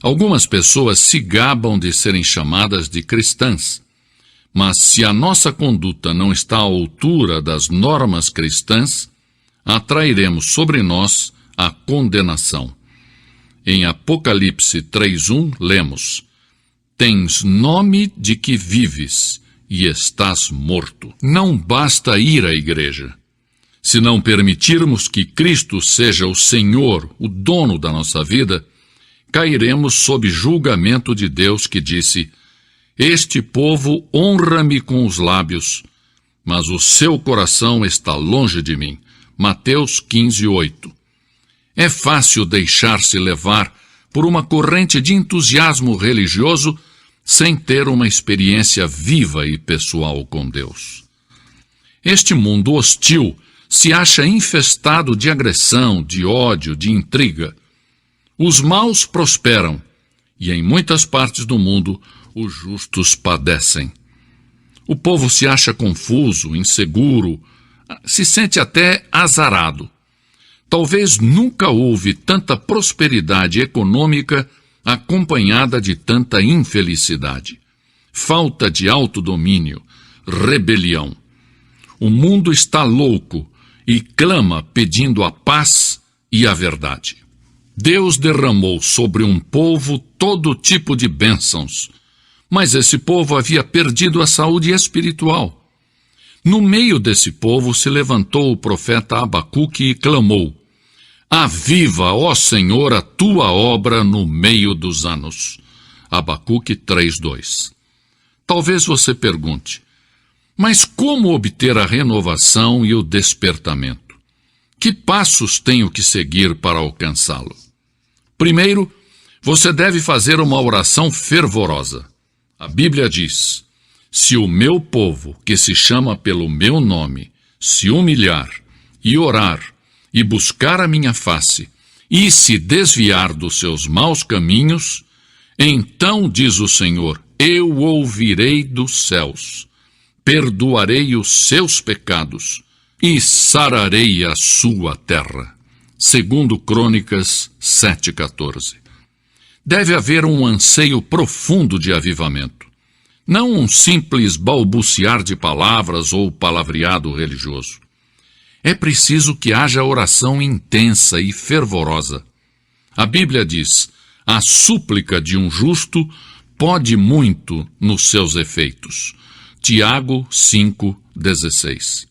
Algumas pessoas se gabam de serem chamadas de cristãs, mas se a nossa conduta não está à altura das normas cristãs, atrairemos sobre nós a condenação. Em Apocalipse 3:1, lemos: Tens nome de que vives e estás morto. Não basta ir à igreja. Se não permitirmos que Cristo seja o Senhor, o dono da nossa vida, cairemos sob julgamento de Deus que disse: Este povo honra-me com os lábios, mas o seu coração está longe de mim. Mateus 15:8. É fácil deixar-se levar por uma corrente de entusiasmo religioso sem ter uma experiência viva e pessoal com Deus. Este mundo hostil se acha infestado de agressão, de ódio, de intriga. Os maus prosperam e em muitas partes do mundo os justos padecem. O povo se acha confuso, inseguro, se sente até azarado. Talvez nunca houve tanta prosperidade econômica acompanhada de tanta infelicidade. Falta de autodomínio, rebelião. O mundo está louco e clama pedindo a paz e a verdade. Deus derramou sobre um povo todo tipo de bênçãos, mas esse povo havia perdido a saúde espiritual. No meio desse povo se levantou o profeta Abacuque e clamou: Aviva, ó Senhor, a tua obra no meio dos anos. Abacuque 3:2. Talvez você pergunte: mas como obter a renovação e o despertamento? Que passos tenho que seguir para alcançá-lo? Primeiro, você deve fazer uma oração fervorosa. A Bíblia diz: se o meu povo, que se chama pelo meu nome, se humilhar e orar e buscar a minha face e se desviar dos seus maus caminhos, então, diz o Senhor, eu ouvirei dos céus, perdoarei os seus pecados e sararei a sua terra. Segundo Crônicas 7:14. Deve haver um anseio profundo de avivamento. Não um simples balbuciar de palavras ou palavreado religioso. É preciso que haja oração intensa e fervorosa. A Bíblia diz: a súplica de um justo pode muito nos seus efeitos. Tiago 5:16.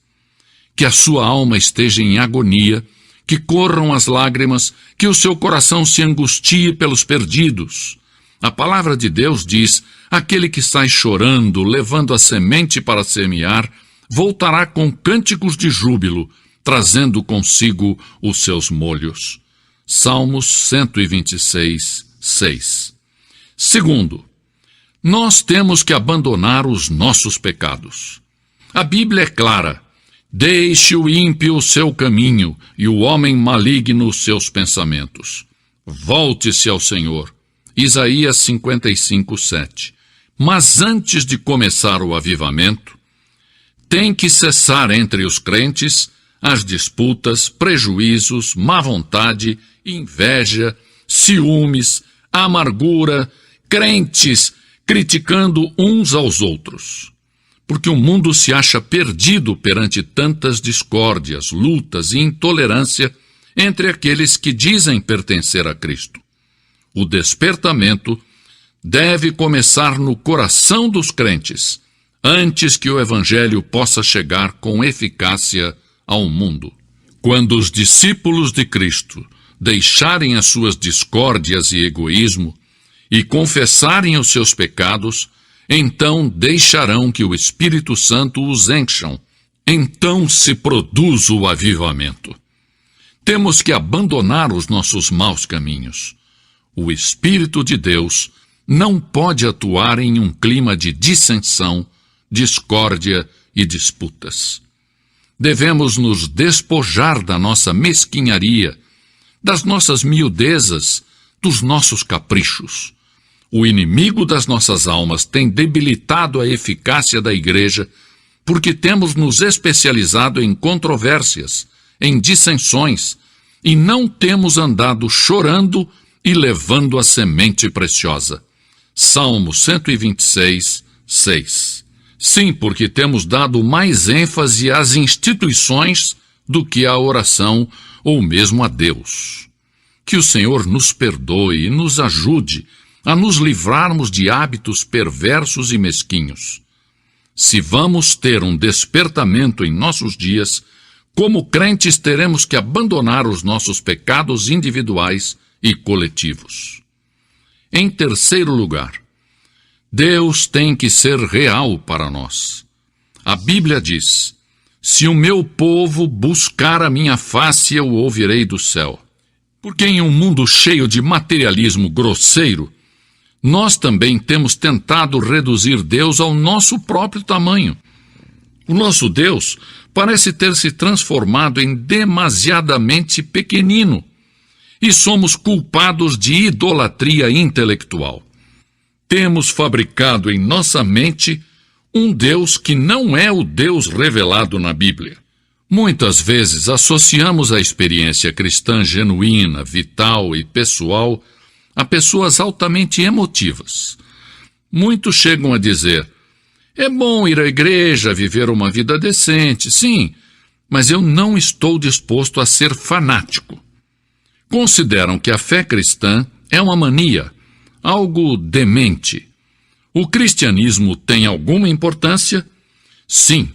Que a sua alma esteja em agonia, que corram as lágrimas, que o seu coração se angustie pelos perdidos. A palavra de Deus diz: aquele que sai chorando, levando a semente para semear, voltará com cânticos de júbilo, trazendo consigo os seus molhos. Salmos 126:6. Segundo, nós temos que abandonar os nossos pecados. A Bíblia é clara: deixe o ímpio o seu caminho e o homem maligno os seus pensamentos. Volte-se ao Senhor. Isaías 55:7. Mas antes de começar o avivamento, tem que cessar entre os crentes as disputas, prejuízos, má vontade, inveja, ciúmes, amargura, crentes criticando uns aos outros. Porque o mundo se acha perdido perante tantas discórdias, lutas e intolerância entre aqueles que dizem pertencer a Cristo. O despertamento deve começar no coração dos crentes, antes que o Evangelho possa chegar com eficácia ao mundo. Quando os discípulos de Cristo deixarem as suas discórdias e egoísmo e confessarem os seus pecados, então deixarão que o Espírito Santo os encham. Então se produz o avivamento. Temos que abandonar os nossos maus caminhos. O Espírito de Deus não pode atuar em um clima de dissensão, discórdia e disputas. Devemos nos despojar da nossa mesquinharia, das nossas miudezas, dos nossos caprichos. O inimigo das nossas almas tem debilitado a eficácia da igreja porque temos nos especializado em controvérsias, em dissensões, e não temos andado chorando e levando a semente preciosa. Salmo 126, 6. Sim, porque temos dado mais ênfase às instituições do que à oração ou mesmo a Deus. Que o Senhor nos perdoe e nos ajude a nos livrarmos de hábitos perversos e mesquinhos. Se vamos ter um despertamento em nossos dias, como crentes teremos que abandonar os nossos pecados individuais e coletivos. Em terceiro lugar, Deus tem que ser real para nós. A Bíblia diz: se o meu povo buscar a minha face, eu o ouvirei do céu. Porque em um mundo cheio de materialismo grosseiro, nós também temos tentado reduzir Deus ao nosso próprio tamanho. O nosso Deus parece ter se transformado em demasiadamente pequenino, e somos culpados de idolatria intelectual. Temos fabricado em nossa mente um Deus que não é o Deus revelado na Bíblia. Muitas vezes associamos a experiência cristã genuína, vital e pessoal a pessoas altamente emotivas. Muitos chegam a dizer: é bom ir à igreja, viver uma vida decente, sim, mas eu não estou disposto a ser fanático. Consideram que a fé cristã é uma mania, algo demente. O cristianismo tem alguma importância? Sim,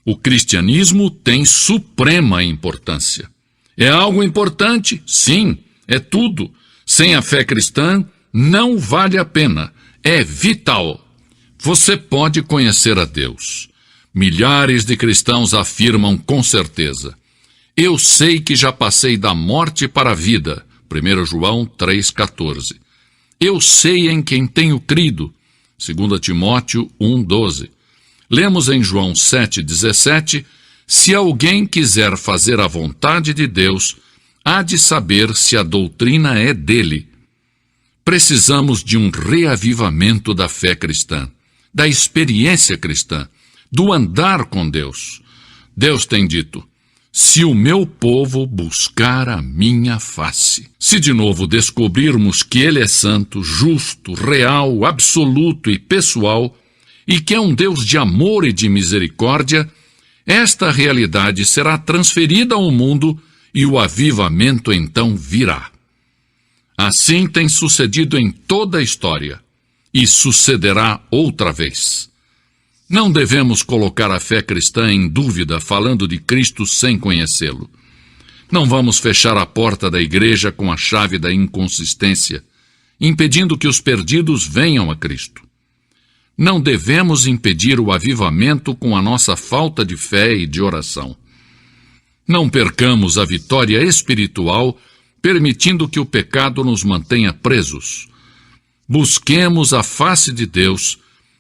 o cristianismo tem suprema importância. É algo importante? Sim, é tudo. Sem a fé cristã, não vale a pena. É vital. Você pode conhecer a Deus. Milhares de cristãos afirmam com certeza: eu sei que já passei da morte para a vida. 1 João 3,14. Eu sei em quem tenho crido. 2 Timóteo 1,12. Lemos em João 7,17: se alguém quiser fazer a vontade de Deus, há de saber se a doutrina é dele. Precisamos de um reavivamento da fé cristã, da experiência cristã, do andar com Deus. Deus tem dito: se o meu povo buscar a minha face. Se de novo descobrirmos que Ele é santo, justo, real, absoluto e pessoal, e que é um Deus de amor e de misericórdia, esta realidade será transferida ao mundo e o avivamento então virá. Assim tem sucedido em toda a história, e sucederá outra vez. Não devemos colocar a fé cristã em dúvida falando de Cristo sem conhecê-lo. Não vamos fechar a porta da igreja com a chave da inconsistência, impedindo que os perdidos venham a Cristo. Não devemos impedir o avivamento com a nossa falta de fé e de oração. Não percamos a vitória espiritual, permitindo que o pecado nos mantenha presos. Busquemos a face de Deus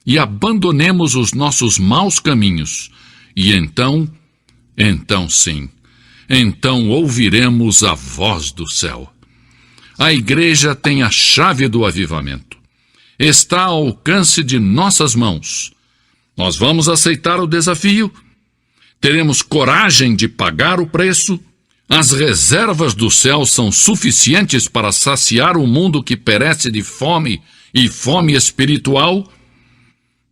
e abandonemos os nossos maus caminhos, e então sim, então ouviremos a voz do céu. A igreja tem a chave do avivamento. Está ao alcance de nossas mãos. Nós vamos aceitar o desafio? Teremos coragem de pagar o preço? As reservas do céu são suficientes para saciar o mundo que perece de fome e fome espiritual?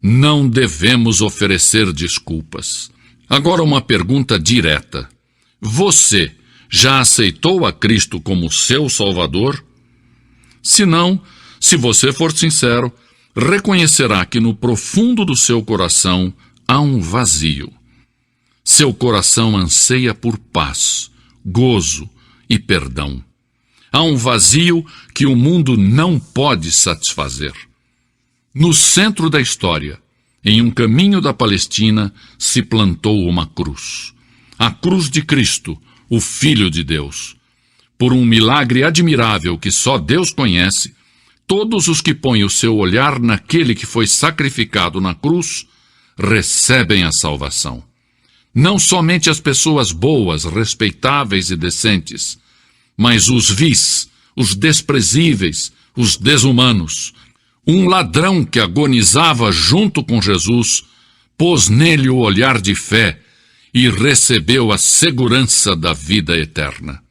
Não devemos oferecer desculpas. Agora uma pergunta direta. Você já aceitou a Cristo como seu Salvador? Se não, se você for sincero, reconhecerá que no profundo do seu coração há um vazio. Seu coração anseia por paz, gozo e perdão. Há um vazio que o mundo não pode satisfazer. No centro da história, em um caminho da Palestina, se plantou uma cruz. A cruz de Cristo, o Filho de Deus. Por um milagre admirável que só Deus conhece, todos os que põem o seu olhar naquele que foi sacrificado na cruz, recebem a salvação. Não somente as pessoas boas, respeitáveis e decentes, mas os vis, os desprezíveis, os desumanos. Um ladrão que agonizava junto com Jesus, pôs nele o olhar de fé e recebeu a segurança da vida eterna.